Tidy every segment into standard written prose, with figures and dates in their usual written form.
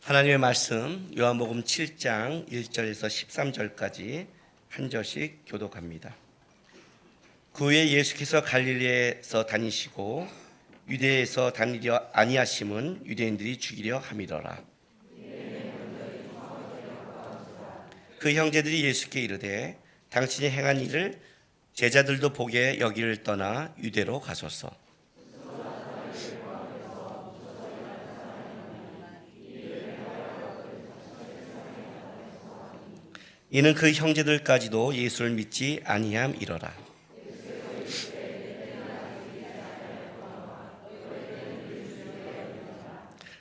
하나님의 말씀 요한복음 7장 1절에서 13절까지 한 절씩 교독합니다. 그 후에 예수께서 갈릴리에서 다니시고 유대에서 다니려 아니하심은 유대인들이 죽이려 함이러라. 그 형제들이 예수께 이르되 당신이 행한 일을 제자들도 보게 여기를 떠나 유대로 가소서. 이는 그 형제들까지도 예수를 믿지 아니함이러라.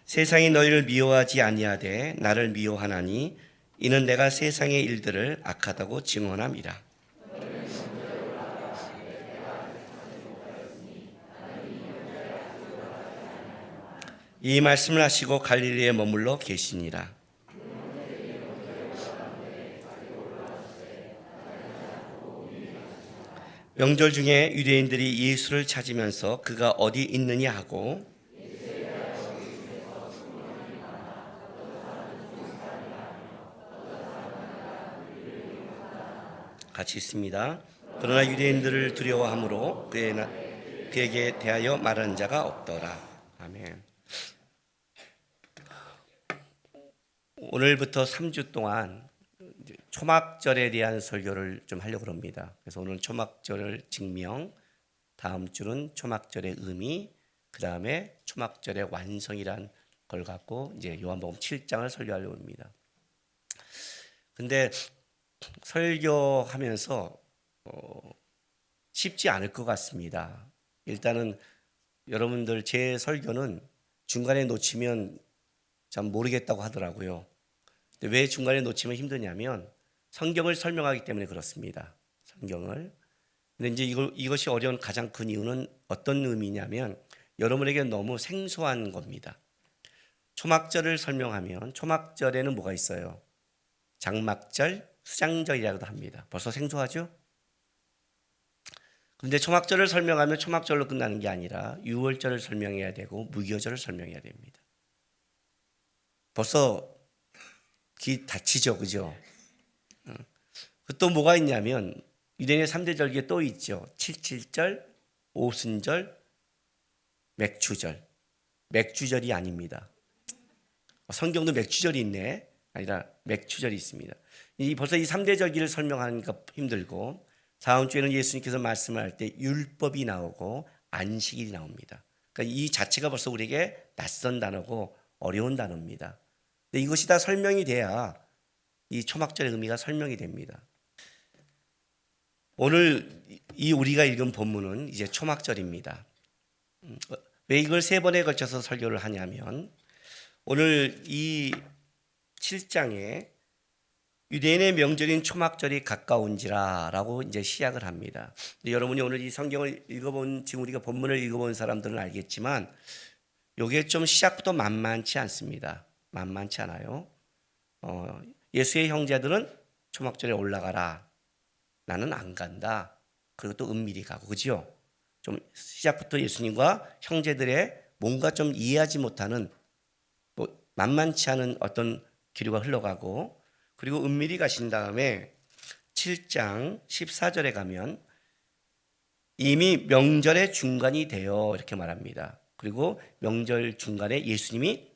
세상이 너희를 미워하지 아니하되 나를 미워하나니 이는 내가 세상의 일들을 악하다고 증언함이라. 이 말씀을 하시고 갈릴리에 머물러 계시니라. 명절 중에 유대인들이 예수를 찾으면서 그가 어디 있느냐 하고 같이 있습니다. 그러나 유대인들을 두려워함으로 그에게 대하여 말하는 자가 없더라. 아멘. 오늘부터 3주 동안 초막절에 대한 설교를 좀 하려고 합니다. 그래서 오늘 초막절 증명, 다음 주는 초막절의 의미, 그 다음에 초막절의 완성이란 걸 갖고 이제 요한복음 7장을 설교하려고 합니다. 근데 설교하면서 쉽지 않을 것 같습니다. 일단은 여러분들 제 설교는 중간에 놓치면 참 모르겠다고 하더라고요. 근데 왜 중간에 놓치면 힘드냐면 성경을 설명하기 때문에 그렇습니다. 성경을. 근데 이제 이것이 어려운 가장 큰 이유는 어떤 의미냐면 여러분에게 너무 생소한 겁니다. 초막절을 설명하면 초막절에는 뭐가 있어요? 장막절, 수장절이라고도 합니다. 벌써 생소하죠? 그런데 초막절을 설명하면 초막절로 끝나는 게 아니라 유월절을 설명해야 되고 무교절을 설명해야 됩니다. 벌써 귀 다치죠, 그죠? 또 뭐가 있냐면 유대인의 3대 절기에 또 있죠. 칠칠절, 오순절, 맥주절. 맥주절이 아닙니다. 성경도 맥주절이 있네. 아니라 맥주절이 있습니다. 벌써 이 3대 절기를 설명하니까 힘들고 다음 주에는 예수님께서 말씀할 때 율법이 나오고 안식일이 나옵니다. 그러니까 이 자체가 벌써 우리에게 낯선 단어고 어려운 단어입니다. 근데 이것이 다 설명이 돼야 이 초막절의 의미가 설명이 됩니다. 오늘 이 우리가 읽은 본문은 이제 초막절입니다. 왜 이걸 3번에 걸쳐서 설교를 하냐면 오늘 이 7장에 유대인의 명절인 초막절이 가까운지라라고 이제 시작을 합니다. 여러분이 오늘 이 성경을 읽어본 지금 우리가 본문을 읽어본 사람들은 알겠지만 이게 좀 시작부터 만만치 않습니다. 만만치 않아요. 예수의 형제들은 초막절에 올라가라. 나는 안 간다. 그리고 또 은밀히 가고, 그죠? 좀 시작부터 예수님과 형제들의 뭔가 좀 이해하지 못하는 만만치 않은 어떤 기류가 흘러가고, 그리고 은밀히 가신 다음에 7장 14절에 가면 이미 명절의 중간이 되어 이렇게 말합니다. 그리고 명절 중간에 예수님이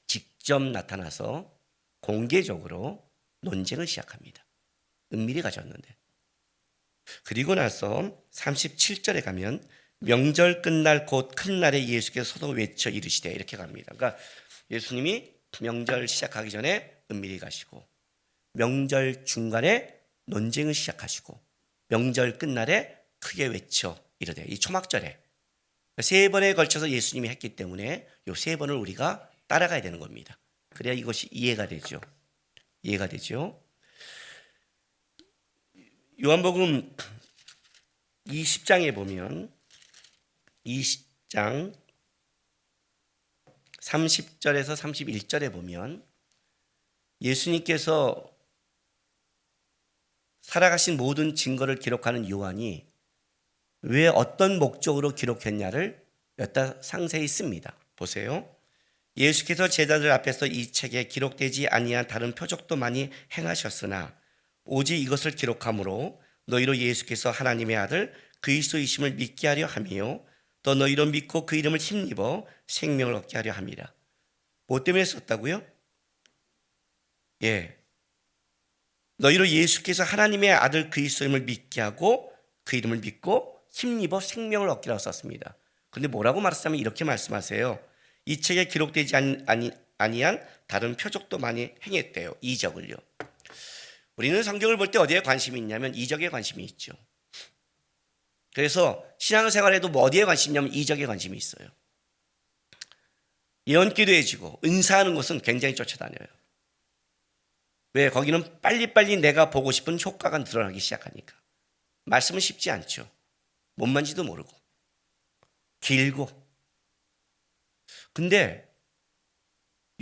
직접 나타나서 공개적으로 논쟁을 시작합니다. 은밀히 가졌는데. 그리고 나서 37절에 가면 명절 끝날 곧 큰 날에 예수께서 서도 외쳐 이르시되 이렇게 갑니다. 그러니까 예수님이 명절 시작하기 전에 은밀히 가시고 명절 중간에 논쟁을 시작하시고 명절 끝날에 크게 외쳐 이르되 이 초막절에 3번에 걸쳐서 예수님이 했기 때문에 이 3번을 우리가 따라가야 되는 겁니다. 그래야 이것이 이해가 되죠. 이해가 되죠. 요한복음 20장에 보면 20장 30절에서 31절에 보면 예수님께서 살아가신 모든 증거를 기록하는 요한이 왜 어떤 목적으로 기록했냐를 몇 다 상세히 씁니다. 보세요. 예수께서 제자들 앞에서 이 책에 기록되지 아니한 다른 표적도 많이 행하셨으나 오직 이것을 기록함으로 너희로 예수께서 하나님의 아들 그리스도이심을 믿게 하려 함이요 또 너희로 믿고 그 이름을 힘입어 생명을 얻게 하려 함이라. 뭐 때문에 썼다고요? 너희로 예수께서 하나님의 아들 그리스도임을 믿게 하고 그 이름을 믿고 힘입어 생명을 얻기라고 썼습니다. 그런데 뭐라고 말했냐면 이렇게 말씀하세요. 이 책에 기록되지 아니한 다른 표적도 많이 행했대요. 이적을요. 우리는 성경을 볼 때 어디에 관심이 있냐면 이적에 관심이 있죠. 그래서 신앙생활에도 뭐 어디에 관심이 있냐면 이적에 관심이 있어요. 예언기도 해지고 은사하는 것은 굉장히 쫓아다녀요. 왜? 거기는 빨리빨리 내가 보고 싶은 효과가 드러나기 시작하니까. 말씀은 쉽지 않죠. 뭔만지도 모르고 길고. 근데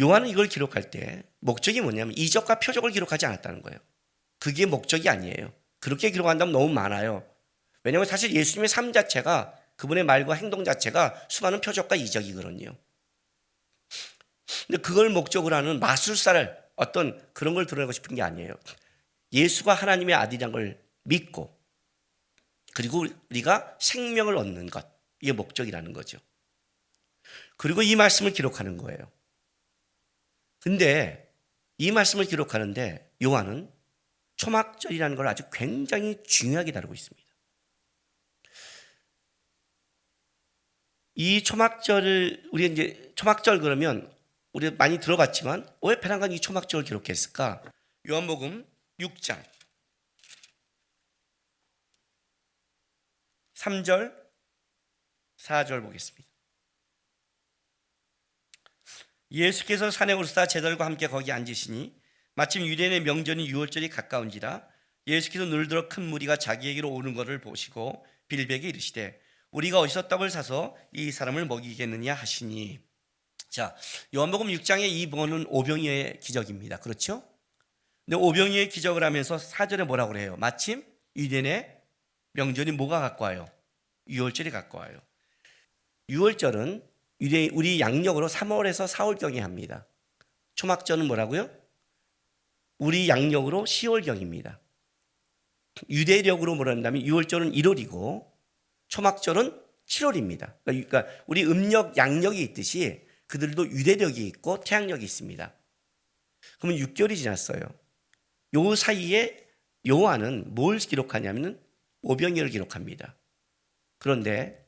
요한은 이걸 기록할 때 목적이 뭐냐면 이적과 표적을 기록하지 않았다는 거예요. 그게 목적이 아니에요. 그렇게 기록한다면 너무 많아요. 왜냐하면 사실 예수님의 삶 자체가, 그분의 말과 행동 자체가 수많은 표적과 이적이거든요. 근데 그걸 목적으로 하는 마술사를, 어떤 그런 걸 드러내고 싶은 게 아니에요. 예수가 하나님의 아들이란 걸 믿고 그리고 우리가 생명을 얻는 것, 이게 목적이라는 거죠. 그리고 이 말씀을 기록하는 거예요. 근데 이 말씀을 기록하는데 요한은 초막절이라는 걸 아주 굉장히 중요하게 다루고 있습니다. 이 초막절을, 우리 이제 초막절 그러면 우리 많이 들어봤지만 왜 베란간 이 초막절을 기록했을까? 요한복음 6장 3절 4절 보겠습니다. 예수께서 산에 오르사 제자들과 함께 거기 앉으시니 마침 유대인의 명절인 유월절이 가까운지라 예수께서 눈을 들어 큰 무리가 자기에게로 오는 것을 보시고 빌백에 이르시되 우리가 어디서 떡을 사서 이 사람을 먹이겠느냐 하시니. 자, 요한복음 6장의 이 번은 오병이어의 기적입니다. 그렇죠? 근데 오병이어의 기적을 하면서 4절에 뭐라고 그래요? 마침 유대인의 명절이 뭐가 가까워요? 유월절이 가까워요. 유월절은 우리 양력으로 3월에서 4월경에 합니다. 초막절은 뭐라고요? 우리 양력으로 10월경입니다. 유대력으로 뭐라 한다면 유월절은 1월이고 초막절은 7월입니다. 그러니까 우리 음력, 양력이 있듯이 그들도 유대력이 있고 태양력이 있습니다. 그러면 6개월이 지났어요. 요 사이에 요한은 뭘 기록하냐면 오병이어를 기록합니다. 그런데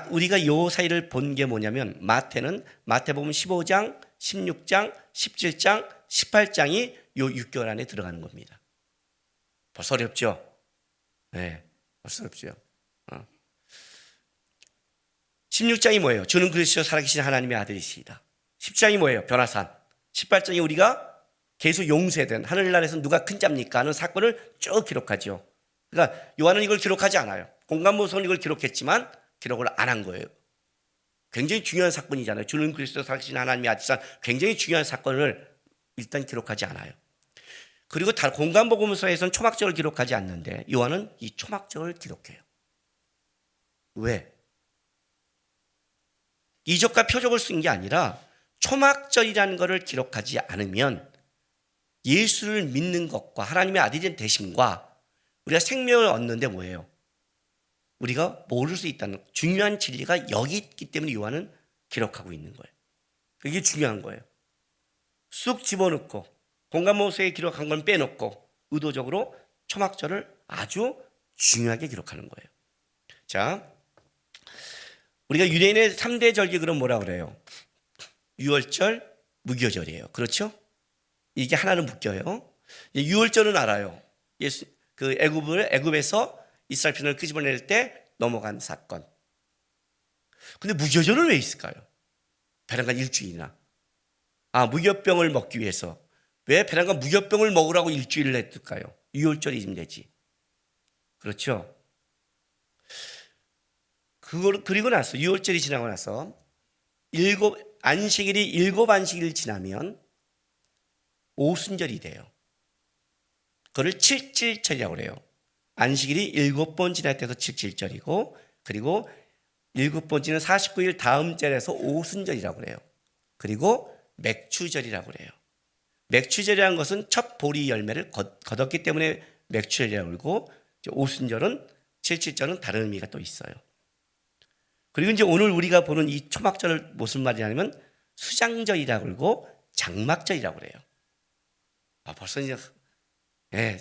우리가 요 사이를 본 게 뭐냐면 마태는 마태복음 15장, 16장, 17장, 18장이 요 6개월 안에 들어가는 겁니다. 벌써 어렵죠? 네, 벌써 어렵죠. 16장이 뭐예요? 주는 그리스도 살아계신 하나님의 아들이시다. 10장이 뭐예요? 변화산. 18장이 우리가 계속 용세된 하늘나라에서 누가 큰 자입니까 하는 사건을 쭉 기록하죠. 그러니까 요한은 이걸 기록하지 않아요. 공간보서는 이걸 기록했지만 기록을 안 한 거예요. 굉장히 중요한 사건이잖아요. 주는 그리스도 살아계신 하나님의 아들이시다. 굉장히 중요한 사건을 일단 기록하지 않아요. 그리고 공간복음서에서는 초막절을 기록하지 않는데 요한은 이 초막절을 기록해요. 왜? 이적과 표적을 쓴 게 아니라 초막절이라는 것을 기록하지 않으면 예수를 믿는 것과 하나님의 아들이 되심과 우리가 생명을 얻는데 뭐예요? 우리가 모를 수 있다는 중요한 진리가 여기 있기 때문에 요한은 기록하고 있는 거예요. 그게 중요한 거예요. 쑥 집어넣고 공간모서에 기록한 건 빼놓고 의도적으로 초막절을 아주 중요하게 기록하는 거예요. 자, 우리가 유대인의 3대 절기 그럼 뭐라 그래요? 유월절, 무교절이에요. 그렇죠? 이게 하나는 묶여요. 유월절은 알아요. 애굽에서 이스라엘 편을 끄집어낼 때 넘어간 사건. 근데 무교절은 왜 있을까요? 베란간 일주일이나. 무교병을 먹기 위해서. 왜 베란간 무교병을 먹으라고 일주일을 했을까요? 유월절이면 되지. 그렇죠? 그리고 나서 유월절이 지나고 나서 안식일이 7안식일 지나면 오순절이 돼요. 그걸 칠칠절이라고 그래요. 안식일이 7번 지날 때도 칠칠절이고 그리고 일곱 번째는 49일 다음 절에서 오순절이라고 그래요. 그리고 맥추절이라고 그래요. 맥추절이라는 것은 첫 보리 열매를 거뒀기 때문에 맥추절이라고 그러고, 오순절은 77절은 다른 의미가 또 있어요. 그리고 이제 오늘 우리가 보는 이 초막절을 무슨 말이냐면 수장절이라고 그러고 장막절이라고 그래요. 벌써 이제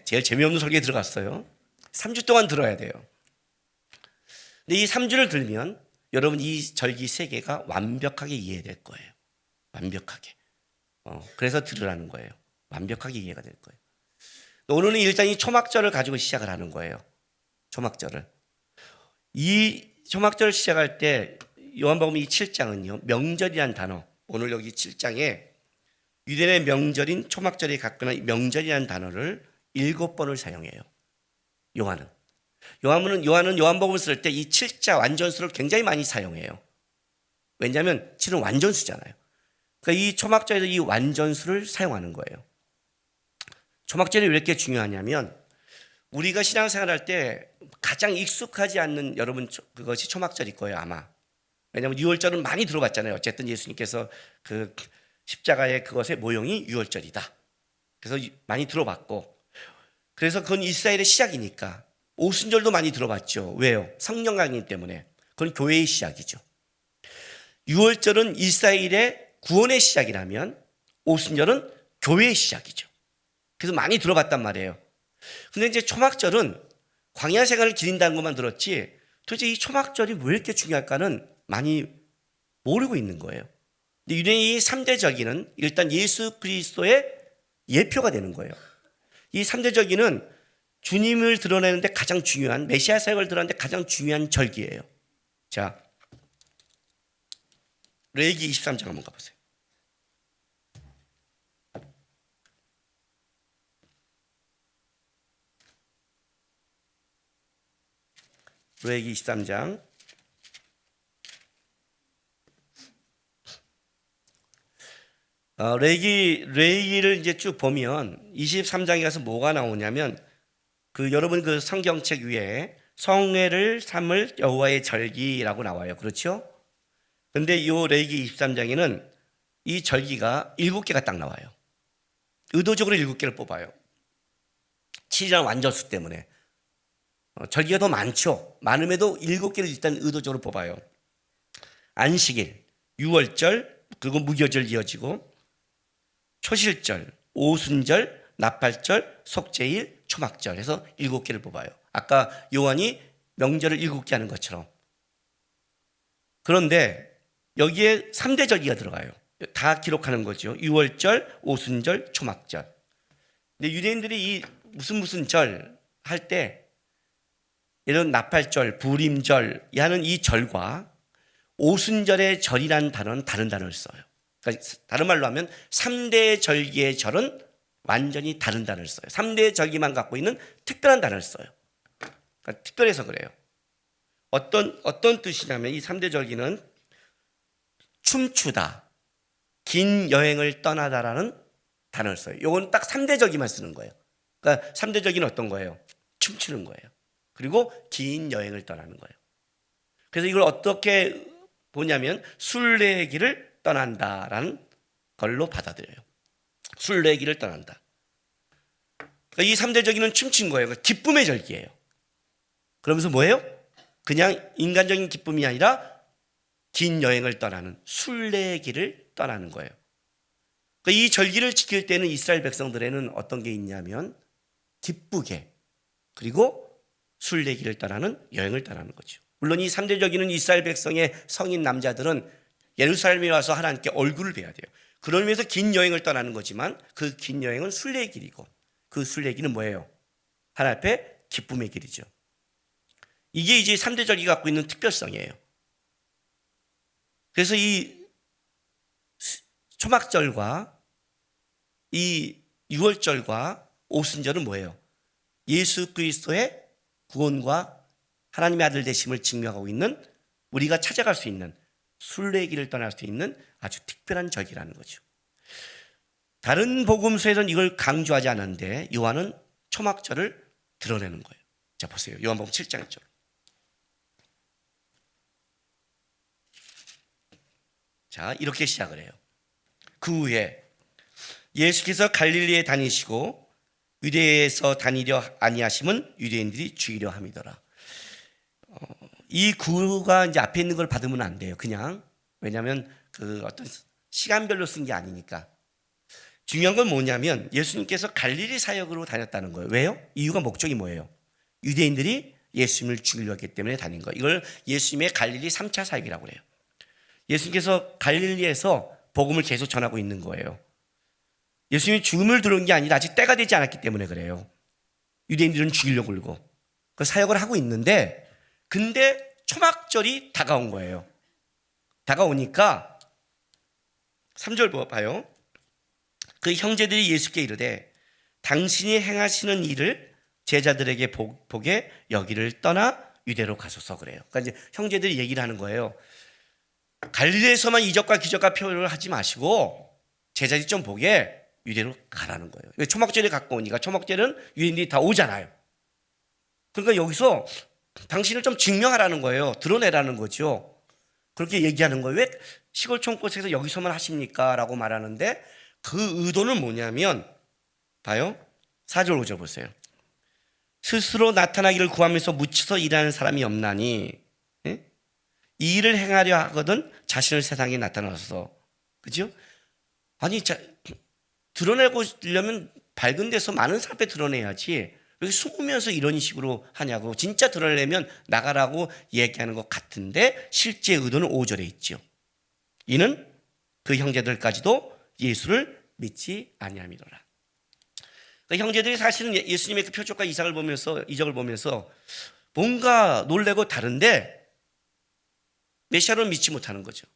제일 재미없는 설교에 들어갔어요. 3주 동안 들어야 돼요. 근데 이 3주를 들면 여러분 이 절기 세 개가 완벽하게 이해될 거예요. 완벽하게. 그래서 들으라는 거예요. 완벽하게 이해가 될 거예요. 오늘은 일단 이 초막절을 가지고 시작을 하는 거예요. 초막절을. 이 초막절을 시작할 때 요한복음 이 7장은요. 명절이라는 단어. 오늘 여기 7장에 유대인의 명절인 초막절에 갖거나 명절이라는 단어를 7번을 사용해요. 요한은 요한복음을 쓸 때 이 7자 완전수를 굉장히 많이 사용해요. 왜냐하면 7은 완전수잖아요. 그러니까 이 초막절에서 이 완전수를 사용하는 거예요. 초막절이 왜 이렇게 중요하냐면 우리가 신앙생활할 때 가장 익숙하지 않는 여러분 그것이 초막절일 거예요 아마. 왜냐하면 유월절은 많이 들어봤잖아요. 어쨌든 예수님께서 그 십자가의 그것의 모형이 유월절이다. 그래서 많이 들어봤고, 그래서 그건 이스라엘의 시작이니까. 오순절도 많이 들어봤죠. 왜요? 성령 강림 때문에. 그건 교회의 시작이죠. 유월절은 이스라엘의 구원의 시작이라면 오순절은 교회의 시작이죠. 그래서 많이 들어봤단 말이에요. 근데 이제 초막절은 광야 생활을 기린다는 것만 들었지 도대체 이 초막절이 왜 이렇게 중요할까는 많이 모르고 있는 거예요. 근데 유대인의 3대 절기는 일단 예수 그리스도의 예표가 되는 거예요. 이 3대 절기는 주님을 드러내는데 가장 중요한, 메시아 사역을 드러내는데 가장 중요한 절기예요. 자, 레위기 23장 한번 가보세요. 레위기 23장. 레위기를 이제 쭉 보면 23장에 가서 뭐가 나오냐면 여러분 그 성경책 위에 성회를 삼을 여호와의 절기라고 나와요. 그렇죠? 근데 이 레위기 23장에는 이 절기가 7개가 딱 나와요. 의도적으로 7개를 뽑아요. 7이라는 완전수 때문에. 절기가 더 많죠. 많음에도 7개를 일단 의도적으로 뽑아요. 안식일, 유월절, 그리고 무교절 이어지고 초실절, 오순절, 나팔절, 속죄일, 초막절 해서 7개를 뽑아요. 아까 요한이 명절을 7개 하는 것처럼. 그런데 여기에 3대 절기가 들어가요. 다 기록하는 거죠. 유월절, 오순절, 초막절. 근데 유대인들이 이 무슨 절 할 때 이런 나팔절, 부림절 하는 이 절과 오순절의 절이라는 단어는 다른 단어를 써요. 그러니까 다른 말로 하면 3대 절기의 절은 완전히 다른 단어를 써요. 3대 절기만 갖고 있는 특별한 단어를 써요. 그러니까 특별해서 그래요. 어떤 뜻이냐면 이 3대 절기는 춤추다, 긴 여행을 떠나다라는 단어를 써요. 이건 딱 3대 절기만 쓰는 거예요. 그러니까 3대 절기는 어떤 거예요? 춤추는 거예요. 그리고 긴 여행을 떠나는 거예요. 그래서 이걸 어떻게 보냐면 순례길을 떠난다라는 걸로 받아들여요. 순례길을 떠난다. 그러니까 이 3대 절기는 춤춘 거예요. 그러니까 기쁨의 절기예요. 그러면서 뭐예요? 그냥 인간적인 기쁨이 아니라 긴 여행을 떠나는 순례길을 떠나는 거예요. 그러니까 이 절기를 지킬 때는 이스라엘 백성들에는 어떤 게 있냐면 기쁘게 그리고 순례길을 떠나는 여행을 떠나는 거죠. 물론 이 3대 절기는 이스라엘 백성의 성인 남자들은 예루살렘에 와서 하나님께 얼굴을 뵈야 돼요. 그런 의미에서 긴 여행을 떠나는 거지만 그 긴 여행은 순례길이고 그 순례길은 뭐예요? 하나님 앞에 기쁨의 길이죠. 이게 이제 3대 절기가 갖고 있는 특별성이에요. 그래서 이 초막절과 이 유월절과 오순절은 뭐예요? 예수 그리스도의 구원과 하나님의 아들 되심을 증명하고 있는 우리가 찾아갈 수 있는 순례길을 떠날 수 있는 아주 특별한 절기라는 거죠. 다른 복음서에서는 이걸 강조하지 않았는데 요한은 초막절을 드러내는 거예요. 자 보세요. 요한복음 7장 1절. 자, 이렇게 시작을 해요. 그 후에 예수께서 갈릴리에 다니시고 유대에서 다니려 아니하심은 유대인들이 죽이려 함이더라. 이 구가 이제 앞에 있는 걸 받으면 안 돼요. 그냥. 왜냐하면 그 어떤 시간별로 쓴 게 아니니까. 중요한 건 뭐냐면 예수님께서 갈릴리 사역으로 다녔다는 거예요. 왜요? 이유가 목적이 뭐예요? 유대인들이 예수님을 죽이려 했기 때문에 다닌 거예요. 이걸 예수님의 갈릴리 3차 사역이라고 그래요. 예수님께서 갈릴리에서 복음을 계속 전하고 있는 거예요. 예수님이 죽음을 들어온 게 아니라 아직 때가 되지 않았기 때문에 그래요. 유대인들은 죽이려고 그러고 그 사역을 하고 있는데 근데 초막절이 다가온 거예요. 다가오니까 3절 봐요. 그 형제들이 예수께 이르되 당신이 행하시는 일을 제자들에게 보게 여기를 떠나 유대로 가소서 그래요. 그러니까 이제 형제들이 얘기를 하는 거예요. 갈릴리에서만 이적과 기적과 표현을 하지 마시고 제자들이 좀 보게 유대로 가라는 거예요. 초막절이 가까우니까 초막절은 유대인들이 다 오잖아요. 그러니까 여기서 당신을 좀 증명하라는 거예요. 드러내라는 거죠. 그렇게 얘기하는 거예요. 왜 시골 촌곳에서 여기서만 하십니까? 라고 말하는데 그 의도는 뭐냐면 봐요. 4절 5절 보세요. 스스로 나타나기를 구하면서 묻혀서 일하는 사람이 없나니 예? 이 일을 행하려 하거든 자신을 세상에 나타나서 그죠? 아니 드러내려면 밝은 데서 많은 사람 앞에 드러내야지 여기 숨으면서 이런 식으로 하냐고. 진짜 드러내려면 나가라고 얘기하는 것 같은데 실제 의도는 5절에 있죠. 이는 그 형제들까지도 예수를 믿지 아니함이로라. 그러니까 형제들이 사실은 예수님의 그 표적과 이적을 보면서 뭔가 놀래고 다른데 메시아를 믿지 못하는 거죠.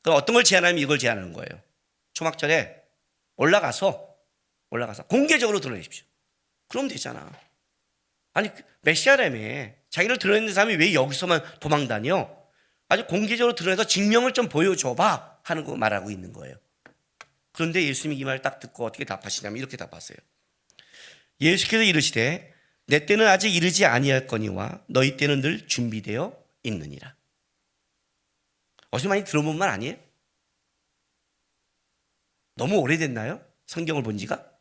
그럼 어떤 걸 제안하면 이걸 제안하는 거예요. 초막절에 올라가서 공개적으로 드러내십시오. 그럼 되잖아. 아니 메시아라며 자기를 드러내는 사람이 왜 여기서만 도망다녀? 아주 공개적으로 드러내서 증명을 좀 보여줘봐 하는 거 말하고 있는 거예요. 그런데 예수님이 이 말을 딱 듣고 어떻게 답하시냐면 이렇게 답하세요. 예수께서 이르시되 내 때는 아직 이르지 아니할거니와 너희 때는 늘 준비되어 있느니라. 어디서 많이 들어본 말 아니에요? 너무 오래됐나요? 성경을 본 지가?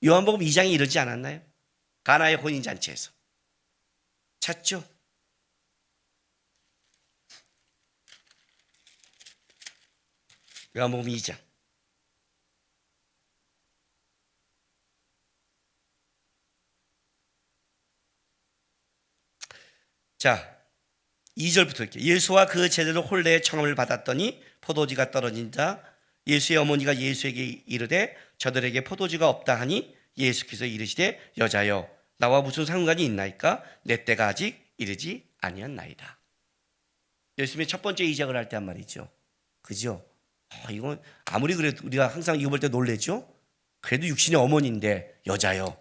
요한복음 2장에 이러지 않았나요? 가나의 혼인잔치에서 찾죠? 요한복음 2장 자 2절부터 이렇게 예수와 그 제자들 홀레에 청함을 받았더니 포도주가 떨어진다. 예수의 어머니가 예수에게 이르되 저들에게 포도주가 없다 하니 예수께서 이르시되 여자여 나와 무슨 상관이 있나이까? 내 때가 아직 이르지 아니었나이다. 예수님의 첫 번째 이적을 할 때 한 말이죠. 그죠? 이건 아무리 그래도 우리가 항상 이거 볼 때 놀랬죠? 그래도 육신의 어머니인데 여자요.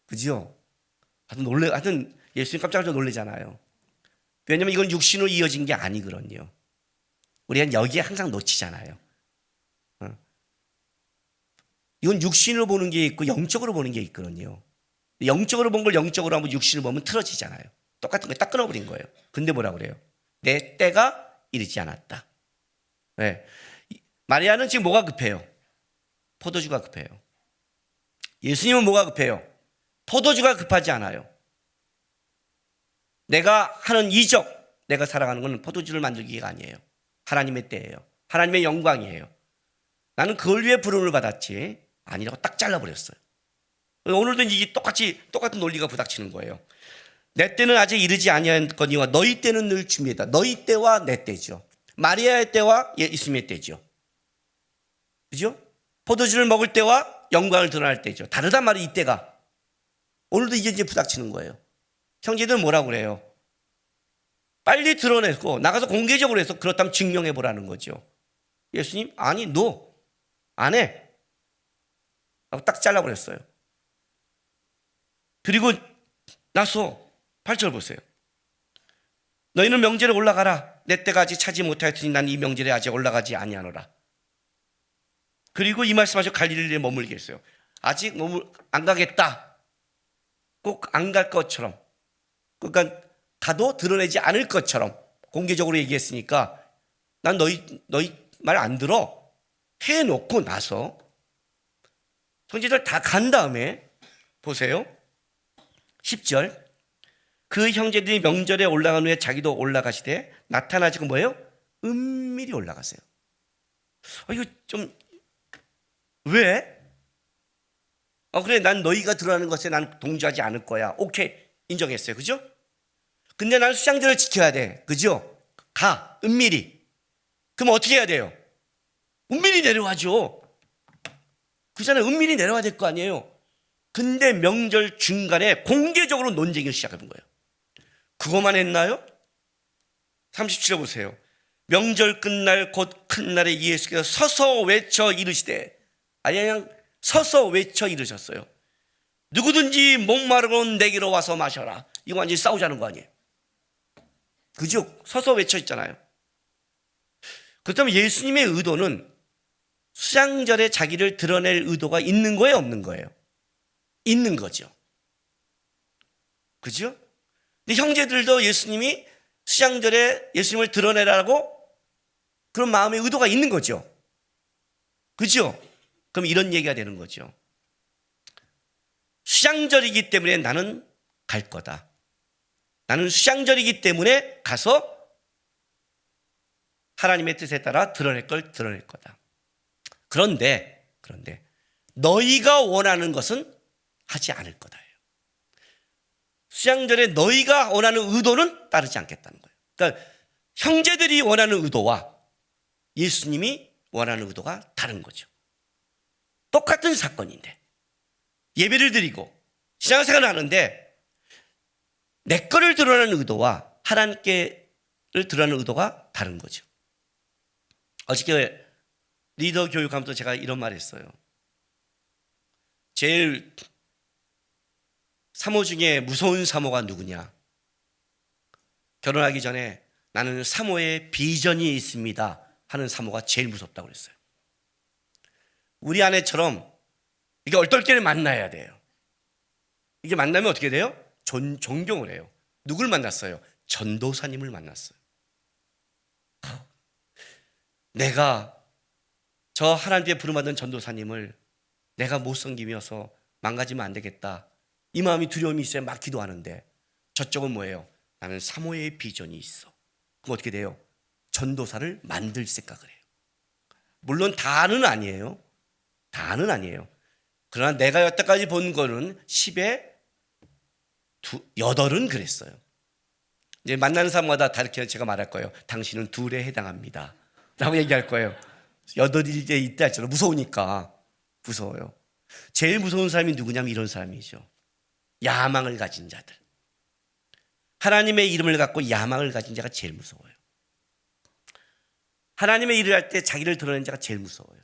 그죠? 하여튼 예수님 깜짝 놀래잖아요. 왜냐면 이건 육신으로 이어진 게 아니거든요. 우리가 여기에 항상 놓치잖아요. 이건 육신으로 보는 게 있고 영적으로 보는 게 있거든요. 영적으로 본 걸 영적으로 하면 육신으로 보면 틀어지잖아요. 똑같은 거 딱 끊어버린 거예요. 근데 뭐라 그래요? 내 때가 이르지 않았다. 네. 마리아는 지금 뭐가 급해요? 포도주가 급해요. 예수님은 뭐가 급해요? 포도주가 급하지 않아요. 내가 하는 이적, 내가 살아가는 건 포도주를 만들기가 아니에요. 하나님의 때예요. 하나님의 영광이에요. 나는 그걸 위해 부름을 받았지 아니라고 딱 잘라버렸어요. 오늘도 이게 똑같은 논리가 부닥치는 거예요. 내 때는 아직 이르지 아니하거니와 너희 때는 늘 준비했다. 너희 때와 내 때죠. 마리아의 때와 예수님의 때죠. 그죠? 포도주를 먹을 때와 영광을 드러날 때죠. 다르단 말이에요. 이 때가. 오늘도 이게 이제 부닥치는 거예요. 형제들은 뭐라고 그래요? 빨리 드러내고 나가서 공개적으로 해서 그렇다면 증명해 보라는 거죠. 예수님 아니 너 안 해. 하고 딱 잘라버렸어요. 그리고 나서 8절 보세요. 너희는 명절에 올라가라. 내 때가 아직 차지 못하였으니 난 이 명절에 아직 올라가지 아니하노라. 그리고 이 말씀하시고 갈릴리에 머물게 했어요. 아직 안 가겠다. 꼭 안 갈 것처럼. 그러니까 가도 드러내지 않을 것처럼 공개적으로 얘기했으니까 난 너희 말 안 들어 해놓고 나서 형제들 다 간 다음에 보세요. 10절 그 형제들이 명절에 올라간 후에 자기도 올라가시되 나타나지고 뭐예요? 은밀히 올라가세요. 이거 좀 왜? 그래 난 너희가 드러나는 것에 난 동조하지 않을 거야. 오케이 인정했어요. 그죠? 근데 난 수장절을 지켜야 돼. 그죠? 가 은밀히. 그럼 어떻게 해야 돼요? 은밀히 내려와죠. 그잖아요. 은밀히 내려와야 될 거 아니에요. 근데 명절 중간에 공개적으로 논쟁을 시작해본 거예요. 그것만 했나요? 37절 보세요. 명절 끝날 곧 큰 날에 예수께서 서서 외쳐 이르시되 그냥 서서 외쳐 이르셨어요. 누구든지 목마르건 내게로 와서 마셔라. 이거 완전히 싸우자는 거 아니에요. 그죠? 서서 외쳐 있잖아요. 그렇다면 예수님의 의도는 수장절에 자기를 드러낼 의도가 있는 거예요, 없는 거예요? 있는 거죠. 그죠? 근데 형제들도 예수님이 수장절에 예수님을 드러내라고 그런 마음의 의도가 있는 거죠. 그죠? 그럼 이런 얘기가 되는 거죠. 수장절이기 때문에 나는 갈 거다. 나는 수장절이기 때문에 가서 하나님의 뜻에 따라 드러낼 걸 드러낼 거다. 그런데 너희가 원하는 것은 하지 않을 거다. 수장절에 너희가 원하는 의도는 따르지 않겠다는 거예요. 그러니까 형제들이 원하는 의도와 예수님이 원하는 의도가 다른 거죠. 똑같은 사건인데 예배를 드리고 신앙생활을 하는데 내 거를 드러내는 의도와 하나님께를 드러내는 의도가 다른 거죠. 어저께 리더 교육하면서 제가 이런 말을 했어요. 제일 사모 중에 무서운 사모가 누구냐? 결혼하기 전에 나는 사모의 비전이 있습니다 하는 사모가 제일 무섭다고 그랬어요. 우리 아내처럼 이게 얼떨결에 만나야 돼요. 이게 만나면 어떻게 돼요? 존경을 해요. 누굴 만났어요? 전도사님을 만났어요. 내가 저 하나님께 부름받은 전도사님을 내가 못 섬기면서 망가지면 안 되겠다. 이 마음이 두려움이 있어야 막 기도하는데 저쪽은 뭐예요? 나는 사모의 비전이 있어. 그럼 어떻게 돼요? 전도사를 만들 생각을 해요. 물론 다는 아니에요. 다는 아니에요. 그러나 내가 여태까지 본 거는 10에 8은 그랬어요. 이제 만나는 사람마다 다 이렇게 제가 말할 거예요. 당신은 2에 해당합니다 라고 얘기할 거예요. 8일째 있다 했잖아요. 무서우니까. 무서워요. 제일 무서운 사람이 누구냐면 이런 사람이죠. 야망을 가진 자들. 하나님의 이름을 갖고 야망을 가진 자가 제일 무서워요. 하나님의 일을 할 때 자기를 드러내는 자가 제일 무서워요.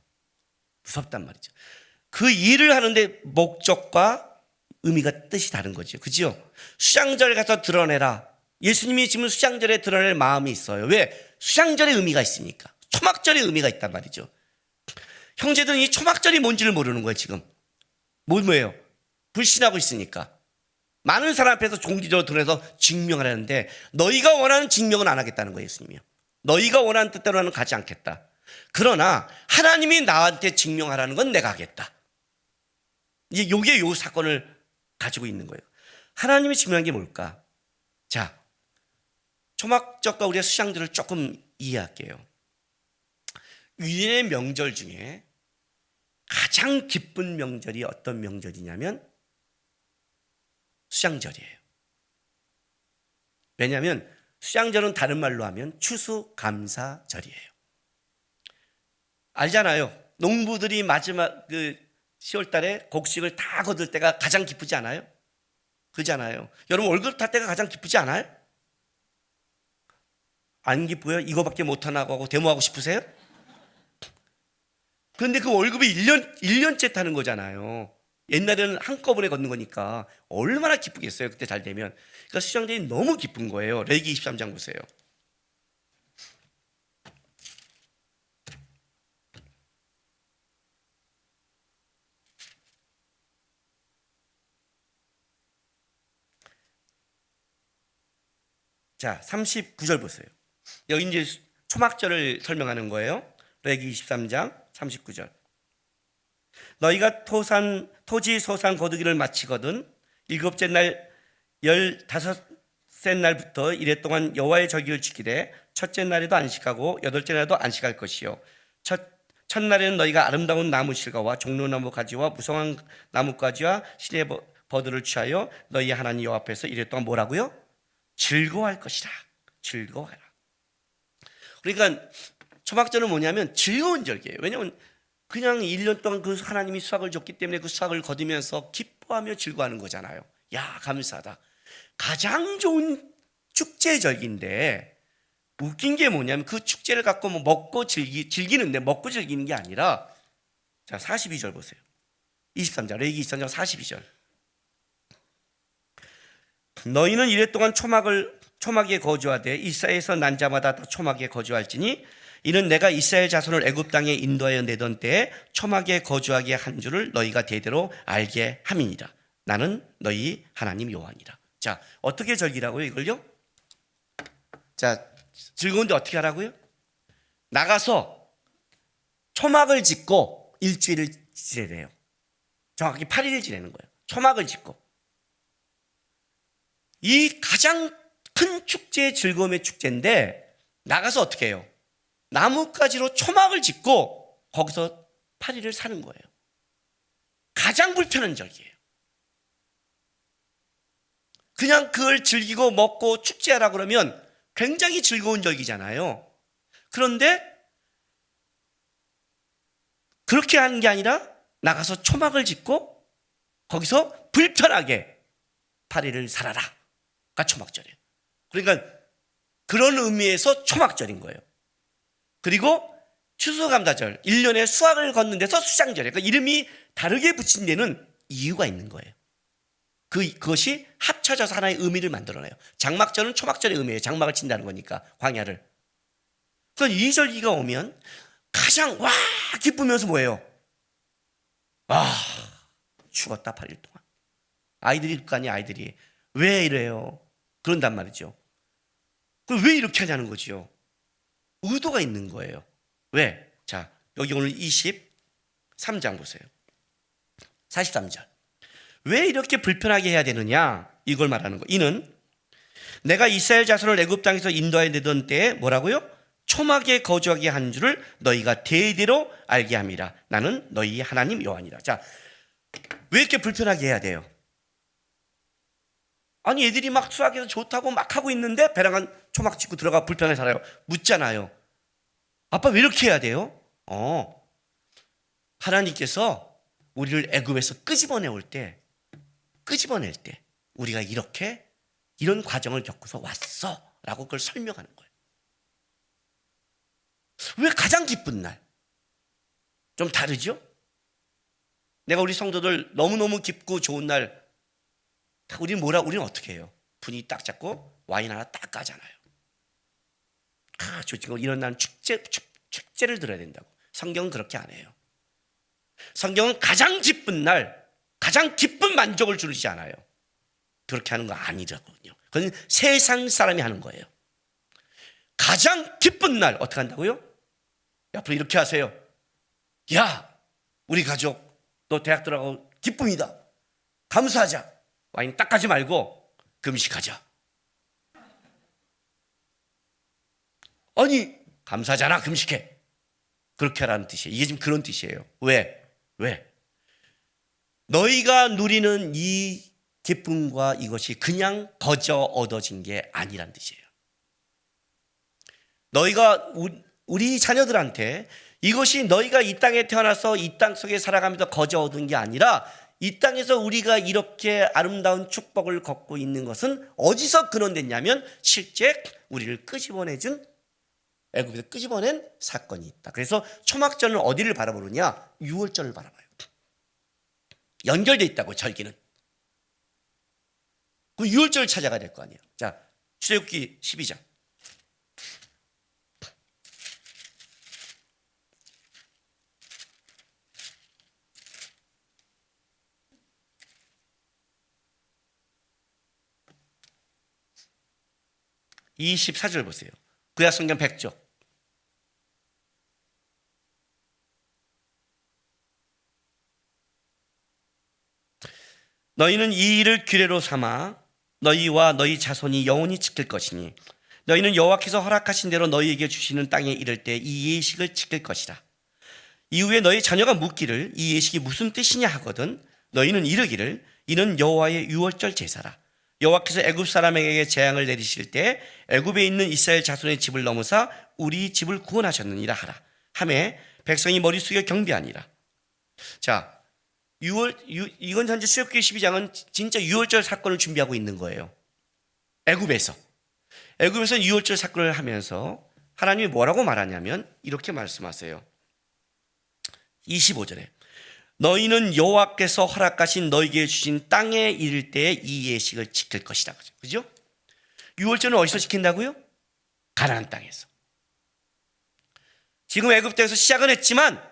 무섭단 말이죠. 그 일을 하는데 목적과 의미가 뜻이 다른 거죠. 그죠? 수장절에 가서 드러내라. 예수님이 지금 수장절에 드러낼 마음이 있어요. 왜? 수장절의 의미가 있으니까. 초막절의 의미가 있단 말이죠. 형제들은 이 초막절이 뭔지를 모르는 거예요. 지금 뭐예요? 불신하고 있으니까 많은 사람 앞에서 종기적으로 드러내서 증명을 하는데 너희가 원하는 증명은 안 하겠다는 거예요. 예수님이요. 너희가 원하는 뜻대로는 가지 않겠다. 그러나 하나님이 나한테 증명하라는 건 내가 하겠다. 이제 요게 요 사건을 가지고 있는 거예요. 하나님이 증명한 게 뭘까? 자, 초막절과 우리의 수장절을 조금 이해할게요. 유대인의 명절 중에 가장 기쁜 명절이 어떤 명절이냐면 수장절이에요. 왜냐하면 수장절은 다른 말로 하면 추수감사절이에요. 알잖아요. 농부들이 마지막 10월 달에 곡식을 다 거둘 때가 가장 기쁘지 않아요? 그잖아요. 여러분 월급 탈 때가 가장 기쁘지 않아요? 안 기쁘요? 이거밖에 못하나 하고 데모하고 싶으세요? 그런데 그 월급이 1년째 타는 거잖아요. 옛날에는 한꺼번에 걷는 거니까 얼마나 기쁘겠어요. 그때 잘 되면. 그러니까 수장절이 너무 기쁜 거예요. 레위기 23장 보세요. 자, 39절 보세요. 여기 이제 초막절을 설명하는 거예요. 레위기 23장 39절. 너희가 토지 소산 거두기를 마치거든 일곱째 날 15세 날부터 이래 동안 여호와의 절기를 지키되 첫째 날에도 안식하고 여덟째 날에도 안식할 것이요 첫날에는 너희가 아름다운 나무 실과와 종려나무 가지와 무성한 나무 가지와 신의 버들을 취하여 너희 하나님 여호와 앞에서 이래 동안 뭐라고요? 즐거워할 것이라. 즐거워하라. 그러니까 초막절은 뭐냐면 즐거운 절기예요. 왜냐하면 그냥 1년 동안 그 하나님이 수확을 줬기 때문에 그 수확을 거두면서 기뻐하며 즐거워하는 거잖아요. 야, 감사하다. 가장 좋은 축제 절기인데 웃긴 게 뭐냐면 그 축제를 갖고 뭐 먹고 즐기는데 먹고 즐기는 게 아니라 자 42절 보세요. 23절 레위기 23장 42절. 너희는 이래 동안 초막에 거주하되 이스라엘에서 난 자마다 다 초막에 거주할지니 이는 내가 이스라엘 자손을 애굽 땅에 인도하여 내던 때에 초막에 거주하게 한 줄을 너희가 대대로 알게 함이니라. 나는 너희 하나님 여호와니라. 자, 어떻게 절기라고요 이걸요? 자, 즐거운데 어떻게 하라고요? 나가서 초막을 짓고 일주일을 지내래요. 정확히 8일을 지내는 거예요. 초막을 짓고. 이 가장 큰 축제의 즐거움의 축제인데 나가서 어떻게 해요? 나뭇가지로 초막을 짓고 거기서 8일을 사는 거예요. 가장 불편한 절기예요. 그냥 그걸 즐기고 먹고 축제하라 그러면 굉장히 즐거운 절기잖아요. 그런데 그렇게 하는 게 아니라 나가서 초막을 짓고 거기서 불편하게 8일을 살아라가 초막절이에요. 그러니까 그런 의미에서 초막절인 거예요. 그리고 추수감사절, 1년에 수확을 걷는 데서 수장절이에요. 그러니까 이름이 다르게 붙인 데는 이유가 있는 거예요. 그것이 합쳐져서 하나의 의미를 만들어내요. 장막절은 초막절의 의미예요. 장막을 친다는 거니까 광야를. 그러니까 이 절기가 오면 가장 와 기쁘면서 뭐예요? 죽었다 8일 동안. 아이들일 거 아니에요. 아이들이 왜 이래요? 그런단 말이죠. 그럼 왜 이렇게 하냐는 거죠. 의도가 있는 거예요. 왜? 자, 여기 오늘 23장 보세요. 43절. 왜 이렇게 불편하게 해야 되느냐? 이걸 말하는 거. 이는 내가 이스라엘 자손을 애굽 땅에서 인도하여 내던 때에 뭐라고요? 초막에 거주하게 한 줄을 너희가 대대로 알게 함이라. 나는 너희 하나님 여호와니라. 자, 왜 이렇게 불편하게 해야 돼요? 아니 애들이 막 수학해서 좋다고 막 하고 있는데 배랑간 초막 짓고 들어가 불편하게 살아요. 묻잖아요. 아빠 왜 이렇게 해야 돼요? 하나님께서 우리를 애굽에서 끄집어낼 때 우리가 이런 과정을 겪어서 왔어 라고 그걸 설명하는 거예요. 왜 가장 기쁜 날? 좀 다르죠? 내가 우리 성도들 너무너무 기쁘고 좋은 날 우리는 어떻게 해요? 분위기 딱 잡고 와인 하나 딱 까잖아요. 지금 이런 날은 축제를 들어야 된다고. 성경은 그렇게 안 해요. 성경은 가장 기쁜 날, 가장 기쁜 만족을 주지 않아요. 그렇게 하는 거 아니라거든요. 그건 세상 사람이 하는 거예요. 가장 기쁜 날 어떻게 한다고요? 앞으로 이렇게 하세요. 야, 우리 가족 너 대학 들어가고 기쁨이다. 감사하자. 와인 딱 가지 말고 금식하자. 아니 감사하잖아 금식해. 그렇게 하라는 뜻이에요. 이게 지금 그런 뜻이에요. 왜? 너희가 누리는 이 기쁨과 이것이 그냥 거저 얻어진 게 아니란 뜻이에요. 너희가 우리 자녀들한테 이것이 너희가 이 땅에 태어나서 이 땅 속에 살아가면서 거저 얻은 게 아니라 이 땅에서 우리가 이렇게 아름다운 축복을 걷고 있는 것은 어디서 근원됐냐면 실제 우리를 끄집어내준 애굽에서 끄집어낸 사건이 있다. 그래서 초막절은 어디를 바라보느냐? 유월절을 바라봐요. 연결돼 있다고 절기는. 그 유월절을 찾아가야 될 거 아니에요. 자, 출애굽기 12장. 24절 보세요. 구약 성경 100쪽. 너희는 이 일을 규례로 삼아 너희와 너희 자손이 영원히 지킬 것이니 너희는 여호와께서 허락하신 대로 너희에게 주시는 땅에 이를 때 이 예식을 지킬 것이라. 이후에 너희 자녀가 묻기를 이 예식이 무슨 뜻이냐 하거든 너희는 이르기를 이는 여호와의 유월절 제사라. 여호와께서 애굽 사람에게 재앙을 내리실 때 애굽에 있는 이스라엘 자손의 집을 넘으사 우리 집을 구원하셨느니라 하라. 하매 백성이 머리 숙여 경배하니라. 자, 이건 현재 출애굽기 12장은 진짜 유월절 사건을 준비하고 있는 거예요. 애굽에서는 유월절 사건을 하면서 하나님이 뭐라고 말하냐면 이렇게 말씀하세요. 25절에 너희는 여호와께서 허락하신 너희에게 주신 땅에 이를 때에 이 예식을 지킬 것이다. 그죠? 유월절은 어디서 지킨다고요? 가나안 땅에서. 지금 애굽 땅에서 시작은 했지만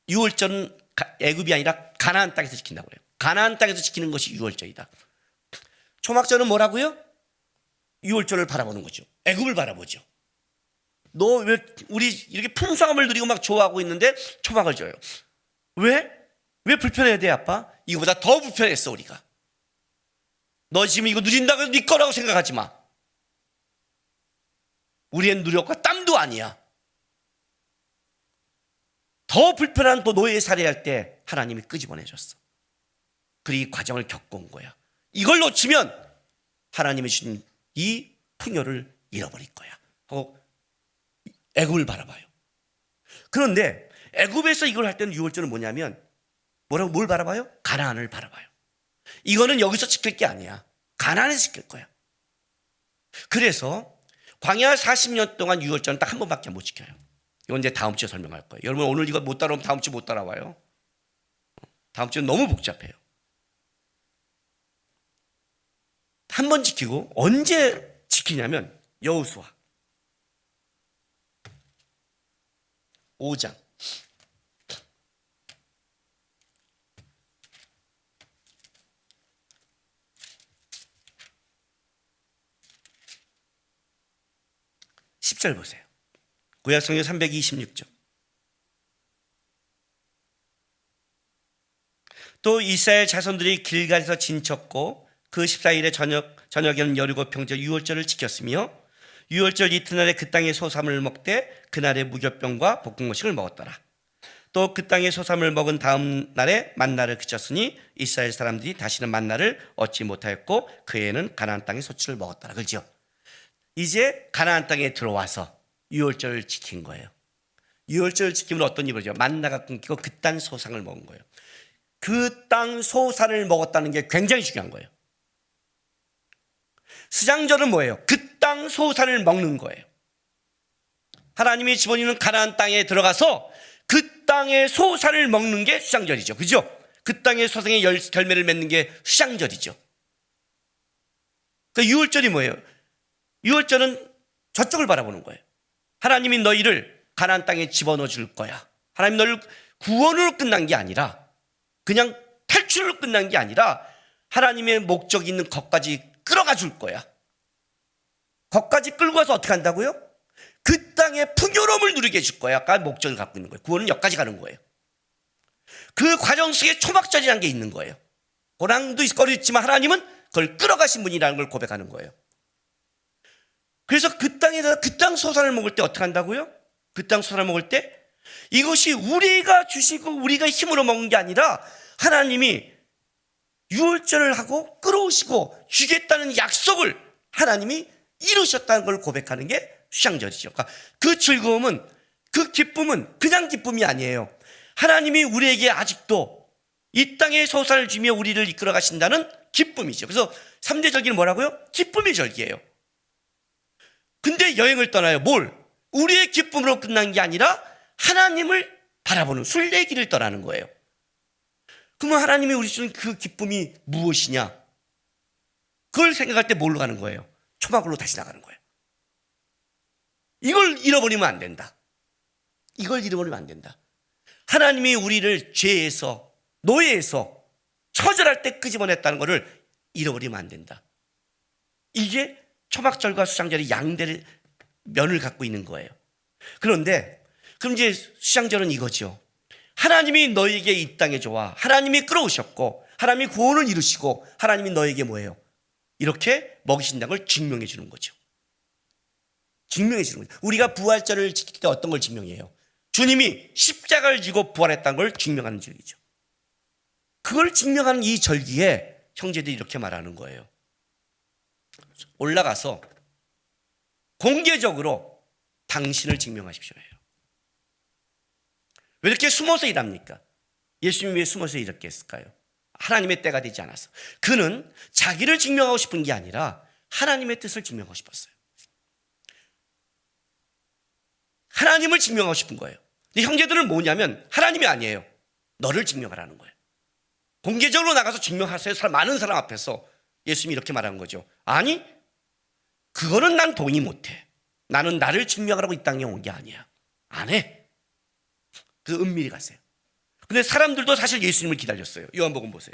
유월절은 애굽이 아니라 가나안 땅에서 지킨다고 해요. 가나안 땅에서 지키는 것이 유월절이다. 초막절은 뭐라고요? 유월절을 바라보는 거죠. 애굽을 바라보죠. 너 왜 우리 이렇게 풍성함을 누리고 막 좋아하고 있는데 초막을 줘요? 왜? 왜 불편해야 돼, 아빠? 이거보다 더 불편했어, 우리가. 너 지금 이거 누린다고 해서 네 거라고 생각하지 마. 우리의 노력과 땀도 아니야. 더 불편한 또 노예 살해할 때 하나님이 끄집어내줬어. 그리고 이 과정을 겪어온 거야. 이걸 놓치면 하나님이 주신 이 풍요를 잃어버릴 거야 하고 애굽을 바라봐요. 그런데 애굽에서 이걸 할 때는 유월절은 뭐냐면 뭘 바라봐요? 가나안을 바라봐요. 이거는 여기서 지킬 게 아니야. 가나안에서 지킬 거야. 그래서 광야 40년 동안 유월절은 딱 한 번밖에 못 지켜요. 이건 이제 다음 주에 설명할 거예요. 여러분 오늘 이거 못 따라오면 다음 주 못 따라와요. 다음 주는 너무 복잡해요. 한 번 지키고 언제 지키냐면 여호수아 5장 10절 보세요. 구약성경 326쪽. 또 이스라엘 자손들이 길갈에서 진쳤고 그 14일에 저녁에는 여리고 평지 유월절을 지켰으며 유월절 이튿날에 그 땅의 소삼을 먹되 그날에 무교병과 볶음음식을 먹었더라. 또 그 땅의 소삼을 먹은 다음 날에 만나를 그쳤으니 이스라엘 사람들이 다시는 만나를 얻지 못하였고 그 해에는 가나안 땅의 소출을 먹었더라. 그렇죠? 이제 가나안 땅에 들어와서 유월절을 지킨 거예요. 유월절을 지키면 어떤 일이 벌어져요? 만나가 끊기고 그 땅 소상을 먹은 거예요. 그 땅 소산을 먹었다는 게 굉장히 중요한 거예요. 수장절은 뭐예요? 그 땅 소산을 먹는 거예요. 하나님이 집어넣는 가나안 땅에 들어가서 그 땅의 소산을 먹는 게 수장절이죠. 그죠? 그 땅의 소상의 결매를 맺는 게 수장절이죠. 그 유월절이 뭐예요? 유월절은 저쪽을 바라보는 거예요. 하나님이 너희를 가나안 땅에 집어넣어 줄 거야. 하나님 너희를 구원으로 끝난 게 아니라 그냥 탈출로 끝난 게 아니라 하나님의 목적이 있는 것까지 끌어가 줄 거야. 것까지 끌고 가서 어떻게 한다고요? 그 땅의 풍요로움을 누리게 해줄 거야. 아까 목적을 갖고 있는 거예요. 구원은 여기까지 가는 거예요. 그 과정 속에 초막절이라는 게 있는 거예요. 고난도 있지만 하나님은 그걸 끌어가신 분이라는 걸 고백하는 거예요. 그래서 그 땅에서 그 땅 소산을 먹을 때 어떻게 한다고요? 그 땅 소산을 먹을 때 이것이 우리가 주시고 우리가 힘으로 먹는 게 아니라 하나님이 유월절을 하고 끌어오시고 주겠다는 약속을 하나님이 이루셨다는 걸 고백하는 게 수장절이죠. 그러니까 그 즐거움은, 그 기쁨은 그냥 기쁨이 아니에요. 하나님이 우리에게 아직도 이 땅의 소산을 주며 우리를 이끌어 가신다는 기쁨이죠. 그래서 3대 절기는 뭐라고요? 기쁨의 절기예요. 근데 여행을 떠나요. 뭘? 우리의 기쁨으로 끝난 게 아니라 하나님을 바라보는 순례길을 떠나는 거예요. 그러면 하나님이 우리 주는 그 기쁨이 무엇이냐? 그걸 생각할 때 뭘로 가는 거예요? 초막으로 다시 나가는 거예요. 이걸 잃어버리면 안 된다. 이걸 잃어버리면 안 된다. 하나님이 우리를 죄에서, 노예에서 처절할 때 끄집어냈다는 것을 잃어버리면 안 된다. 이게 초막절과 수장절이 양대 면을 갖고 있는 거예요. 그런데 그럼 이제 수장절은 이거죠. 하나님이 너에게 이 땅에 줘와 하나님이 끌어오셨고 하나님이 구원을 이루시고 하나님이 너에게 뭐예요? 이렇게 먹이신다는 걸 증명해 주는 거죠. 증명해 주는 거죠. 우리가 부활절을 지킬 때 어떤 걸 증명해요? 주님이 십자가를 지고 부활했다는 걸 증명하는 절기죠. 그걸 증명하는 이 절기에 형제들이 이렇게 말하는 거예요. 올라가서 공개적으로 당신을 증명하십시오 해요. 왜 이렇게 숨어서 일합니까? 예수님이 왜 숨어서 이렇게 했을까요? 하나님의 때가 되지 않아서. 그는 자기를 증명하고 싶은 게 아니라 하나님의 뜻을 증명하고 싶었어요. 하나님을 증명하고 싶은 거예요. 근데 형제들은 뭐냐면 하나님이 아니에요. 너를 증명하라는 거예요. 공개적으로 나가서 증명하세요. 많은 사람 앞에서. 예수님이 이렇게 말하는 거죠. 아니, 그거는 난 동의 못해. 나는 나를 증명하라고 이 땅에 온 게 아니야. 안 해. 그 은밀히 가세요. 근데 사람들도 사실 예수님을 기다렸어요. 요한복음 보세요.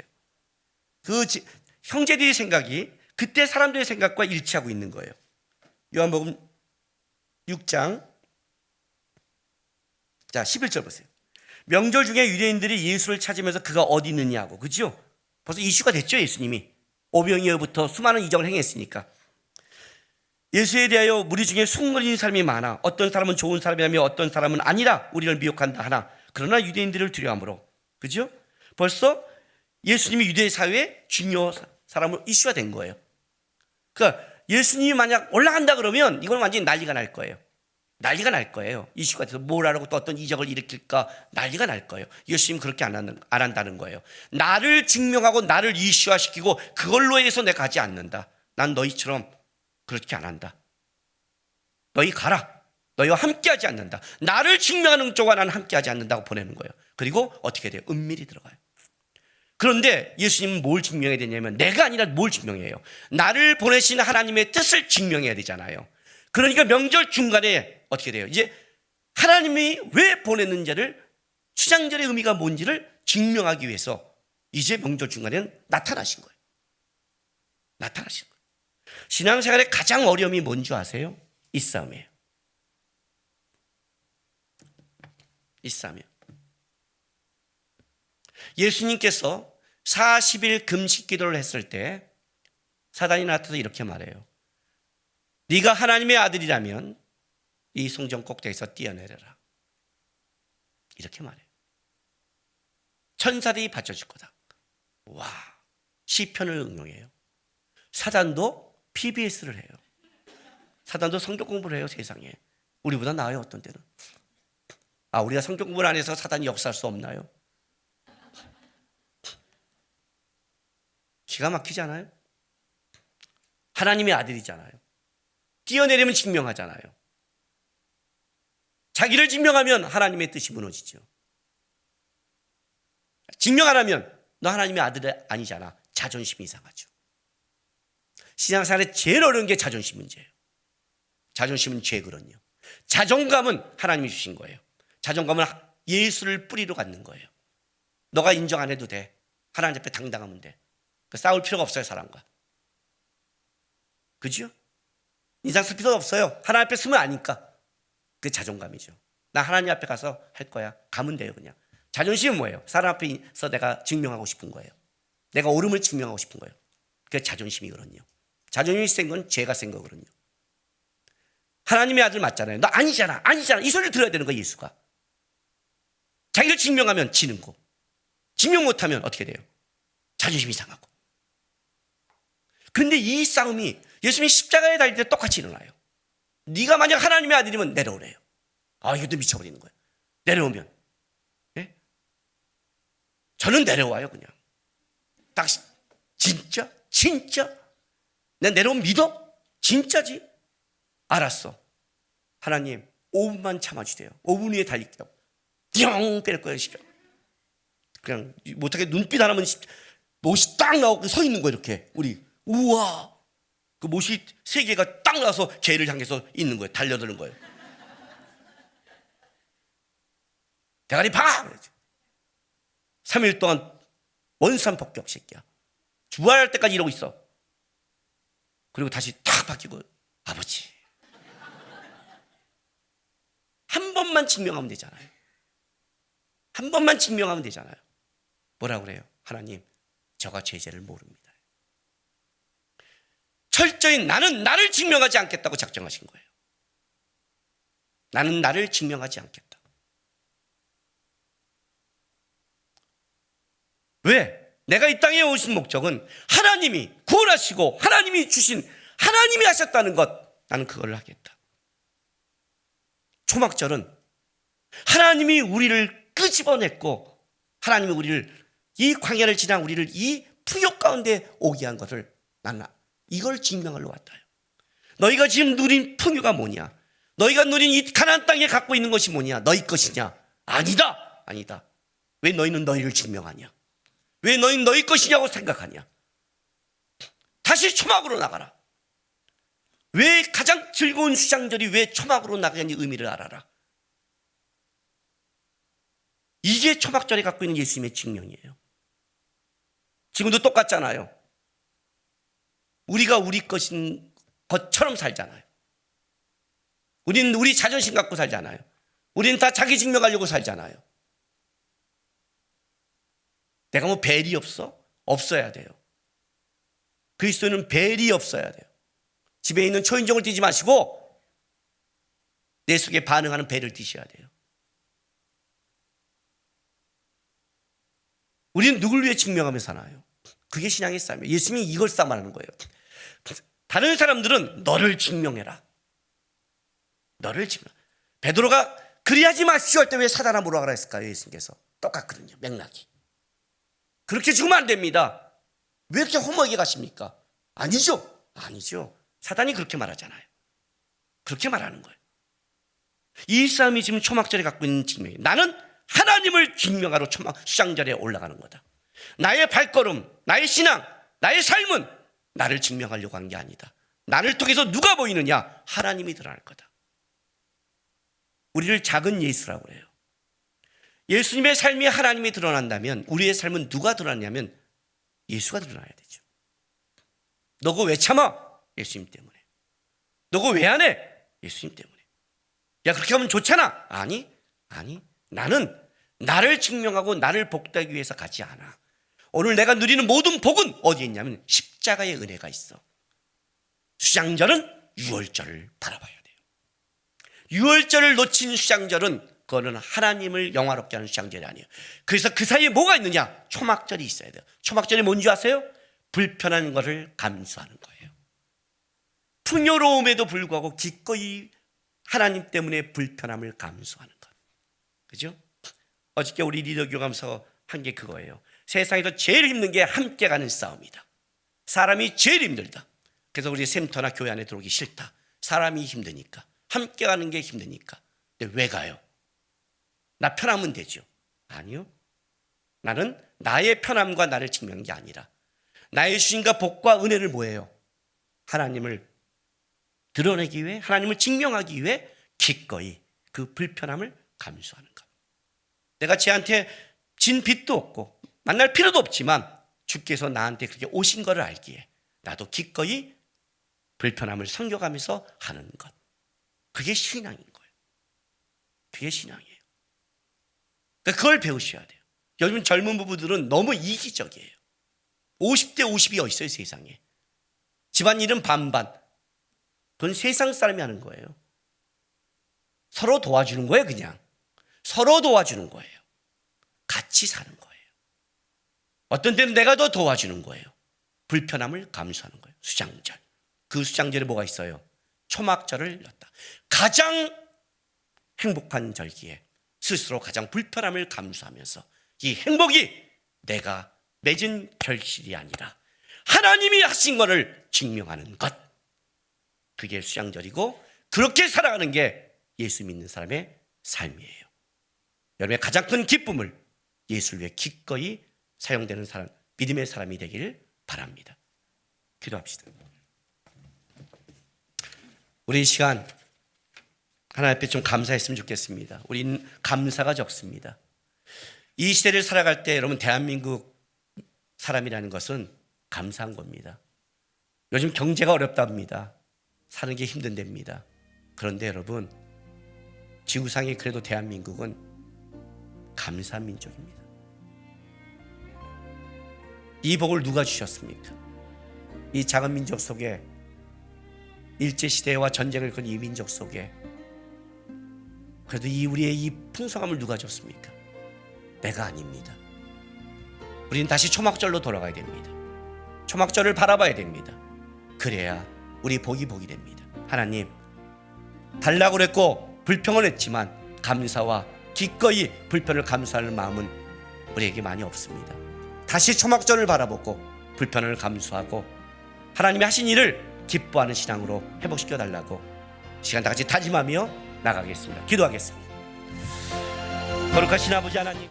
형제들의 생각이 그때 사람들의 생각과 일치하고 있는 거예요. 요한복음 6장 자 11절 보세요. 명절 중에 유대인들이 예수를 찾으면서 그가 어디 있느냐고, 그죠? 벌써 이슈가 됐죠. 예수님이 오병이어부터 수많은 이적을 행했으니까. 예수에 대하여 무리 중에 숭거리는 사람이 많아 어떤 사람은 좋은 사람이라며 어떤 사람은 아니라 우리를 미혹한다 하나 그러나 유대인들을 두려워함으로, 그죠? 벌써 예수님이 유대 사회의 중요 사람으로 이슈가 된 거예요. 그러니까 예수님이 만약 올라간다 그러면 이건 완전히 난리가 날 거예요. 난리가 날 거예요. 이슈가 돼서 뭘 하라고 또 어떤 이적을 일으킬까 난리가 날 거예요. 예수님은 그렇게 안 한다는 거예요. 나를 증명하고 나를 이슈화시키고 그걸로 해서 내가 가지 않는다. 난 너희처럼 그렇게 안 한다. 너희 가라. 너희와 함께하지 않는다. 나를 증명하는 쪽과 나는 함께하지 않는다고 보내는 거예요. 그리고 어떻게 돼요? 은밀히 들어가요. 그런데 예수님은 뭘 증명해야 되냐면 내가 아니라 뭘 증명해요? 나를 보내신 하나님의 뜻을 증명해야 되잖아요. 그러니까 명절 중간에 어떻게 돼요? 이제 하나님이 왜 보냈는지를, 수장절의 의미가 뭔지를 증명하기 위해서 이제 명절 중간에는 나타나신 거예요. 나타나신 거예요. 신앙생활의 가장 어려움이 뭔지 아세요? 이 싸움이에요. 이 싸움이에요. 예수님께서 40일 금식 기도를 했을 때 사단이 나타나서 이렇게 말해요. 네가 하나님의 아들이라면 이 성전 꼭대기에서 뛰어내려라. 이렇게 말해요. 천사들이 받쳐줄 거다. 와, 시편을 응용해요. 사단도 PBS를 해요. 사단도 성경 공부를 해요. 세상에. 우리보다 나아요. 어떤 때는. 우리가 성경 공부를 안 해서 사단이 역사할 수 없나요? 기가 막히지 않아요? 하나님의 아들이잖아요. 뛰어내리면 증명하잖아요. 자기를 증명하면 하나님의 뜻이 무너지죠. 증명하라면 너 하나님의 아들 아니잖아. 자존심이 이상하죠. 신앙생활에 제일 어려운 게 자존심 문제예요. 자존심은 죄거든요. 자존감은 하나님이 주신 거예요. 자존감은 예수를 뿌리로 갖는 거예요. 너가 인정 안 해도 돼. 하나님 앞에 당당하면 돼. 싸울 필요가 없어요. 사람과. 그죠? 인상 쓸 필요가 없어요. 하나님 앞에 서면 아니까. 그게 자존감이죠. 나 하나님 앞에 가서 할 거야. 가면 돼요. 그냥. 자존심은 뭐예요? 사람 앞에서 내가 증명하고 싶은 거예요. 내가 옳음을 증명하고 싶은 거예요. 그게 자존심이거든요. 자존심이 센 건 죄가 센 거거든요. 하나님의 아들 맞잖아요. 너 아니잖아. 아니잖아. 이 소리를 들어야 되는 거예요. 예수가. 자기를 증명하면 지는 거. 증명 못하면 어떻게 돼요? 자존심이 상하고. 그런데 이 싸움이 예수님이 십자가에 달릴 때 똑같이 일어나요. 네가 만약 하나님의 아들이면 내려오래요. 이것도 미쳐버리는 거예요. 내려오면. 네? 저는 내려와요. 그냥. 딱 진짜? 내가 내려오면 믿어? 진짜지? 알았어. 하나님 5분만 참아주세요. 5분 후에 달릴게요. 띵 뺄 거예요. 십자가. 그냥 못하게 눈빛 하나면 못이 딱 나오고 서 있는 거예요. 이렇게 우리 우와 그 못이 세 개가 딱 나와서 죄를 향해서 있는 거예요. 달려드는 거예요. 대가리 팍! 3일 동안 원산폭격 새끼야. 부활할 때까지 이러고 있어. 그리고 다시 탁 바뀌고 아버지. 한 번만 증명하면 되잖아요. 한 번만 증명하면 되잖아요. 뭐라고 그래요? 하나님, 저가 죄를 모릅니다. 철저히 나는 나를 증명하지 않겠다고 작정하신 거예요. 나는 나를 증명하지 않겠다. 왜? 내가 이 땅에 오신 목적은 하나님이 구원하시고 하나님이 주신, 하나님이 하셨다는 것, 나는 그걸 하겠다. 초막절은 하나님이 우리를 끄집어냈고 하나님이 우리를, 이 광야를 지나 우리를 이 풍요 가운데 오게 한 것을 나는 이걸 증명하러 왔다. 너희가 지금 누린 풍요가 뭐냐? 너희가 누린 이 가나안 땅에 갖고 있는 것이 뭐냐? 너희 것이냐? 아니다. 아니다. 왜 너희는 너희를 증명하냐? 왜 너희는 너희 것이냐고 생각하냐? 다시 초막으로 나가라. 왜 가장 즐거운 수장절이 왜 초막으로 나가는지 의미를 알아라. 이게 초막절이 갖고 있는 예수님의 증명이에요. 지금도 똑같잖아요. 우리가 우리 것인 것처럼 살잖아요. 우리는 우리 자존심 갖고 살잖아요. 우리는 다 자기 증명하려고 살잖아요. 내가 뭐 벨이 없어? 없어야 돼요. 그리스도는 벨이 없어야 돼요. 집에 있는 초인종을 띄지 마시고 내 속에 반응하는 벨을 띄셔야 돼요. 우리는 누굴 위해 증명하며 사나요? 그게 신앙의 싸움이에요. 예수님이 이걸 싸움하는 거예요. 다른 사람들은 너를 증명해라. 너를 증명. 베드로가 그리하지 마시오 할 때 왜 사단아 뭐라 그라 했을까요? 예수님께서. 똑같거든요. 맥락이. 그렇게 죽으면 안 됩니다. 왜 이렇게 험하게 가십니까? 아니죠. 아니죠. 사단이 그렇게 말하잖아요. 그렇게 말하는 거예요. 이 싸움이 지금 초막절에 갖고 있는 증명이에요. 나는 하나님을 증명하러 수장절에 올라가는 거다. 나의 발걸음, 나의 신앙, 나의 삶은 나를 증명하려고 한 게 아니다. 나를 통해서 누가 보이느냐? 하나님이 드러날 거다. 우리를 작은 예수라고 그래요. 예수님의 삶이 하나님이 드러난다면 우리의 삶은 누가 드러나냐면 예수가 드러나야 되죠. 너 그거 왜 참아? 예수님 때문에. 너 그거 왜 안 해? 예수님 때문에. 야, 그렇게 하면 좋잖아. 아니. 나는 나를 증명하고 나를 복되기 위해서 가지 않아. 오늘 내가 누리는 모든 복은 어디에 있냐면 십자가의 은혜가 있어. 수장절은 유월절을 바라봐야 돼요. 유월절을 놓친 수장절은 그거는 하나님을 영화롭게 하는 수장절이 아니에요. 그래서 그 사이에 뭐가 있느냐? 초막절이 있어야 돼요. 초막절이 뭔지 아세요? 불편한 것을 감수하는 거예요. 풍요로움에도 불구하고 기꺼이 하나님 때문에 불편함을 감수하는 것. 그죠? 어저께 우리 리더 교감서 한 게 그거예요. 세상에서 제일 힘든 게 함께 가는 싸움이다. 사람이 제일 힘들다. 그래서 우리 샘터나 교회 안에 들어오기 싫다. 사람이 힘드니까. 함께 가는 게 힘드니까. 근데 왜 가요? 나 편하면 되죠. 아니요. 나는 나의 편함과 나를 증명한 게 아니라 나의 주신과 복과 은혜를 뭐예요? 하나님을 드러내기 위해, 하나님을 증명하기 위해 기꺼이 그 불편함을 감수하는 것. 내가 쟤한테 진 빚도 없고 만날 필요도 없지만 주께서 나한테 그렇게 오신 것을 알기에 나도 기꺼이 불편함을 섬겨가면서 하는 것. 그게 신앙인 거예요. 그게 신앙이에요. 그러니까 그걸 배우셔야 돼요. 요즘 젊은 부부들은 너무 이기적이에요. 50대 50이 어딨어요, 세상에. 집안일은 반반. 그건 세상 사람이 하는 거예요. 서로 도와주는 거예요, 그냥. 서로 도와주는 거예요. 같이 사는 거예요. 어떤 때는 내가 더 도와주는 거예요. 불편함을 감수하는 거예요. 수장절. 그 수장절에 뭐가 있어요? 초막절을 넣었다. 가장 행복한 절기에 스스로 가장 불편함을 감수하면서 이 행복이 내가 맺은 결실이 아니라 하나님이 하신 것을 증명하는 것. 그게 수장절이고 그렇게 살아가는 게 예수 믿는 사람의 삶이에요. 여러분의 가장 큰 기쁨을 예수를 위해 기꺼이 사용되는 사람, 믿음의 사람이 되길 바랍니다. 기도합시다. 우리 이 시간 하나님 앞에 좀 감사했으면 좋겠습니다. 우리는 감사가 적습니다. 이 시대를 살아갈 때 여러분 대한민국 사람이라는 것은 감사한 겁니다. 요즘 경제가 어렵답니다. 사는 게 힘든답니다. 그런데 여러분, 지구상에 그래도 대한민국은 감사한 민족입니다. 이 복을 누가 주셨습니까? 이 작은 민족 속에, 일제시대와 전쟁을 건 이 민족 속에 그래도 우리의 이 풍성함을 누가 줬습니까? 내가 아닙니다. 우리는 다시 초막절로 돌아가야 됩니다. 초막절을 바라봐야 됩니다. 그래야 우리 복이 됩니다. 하나님, 달라고 그랬고 불평을 했지만 감사와 기꺼이 불편을 감수하는 마음은 우리에게 많이 없습니다. 다시 초막절을 바라보고 불편을 감수하고 하나님이 하신 일을 기뻐하는 신앙으로 회복시켜 달라고 시간 다 같이 다짐하며 나가겠습니다. 기도하겠습니다. 거룩하신 아버지 하나님,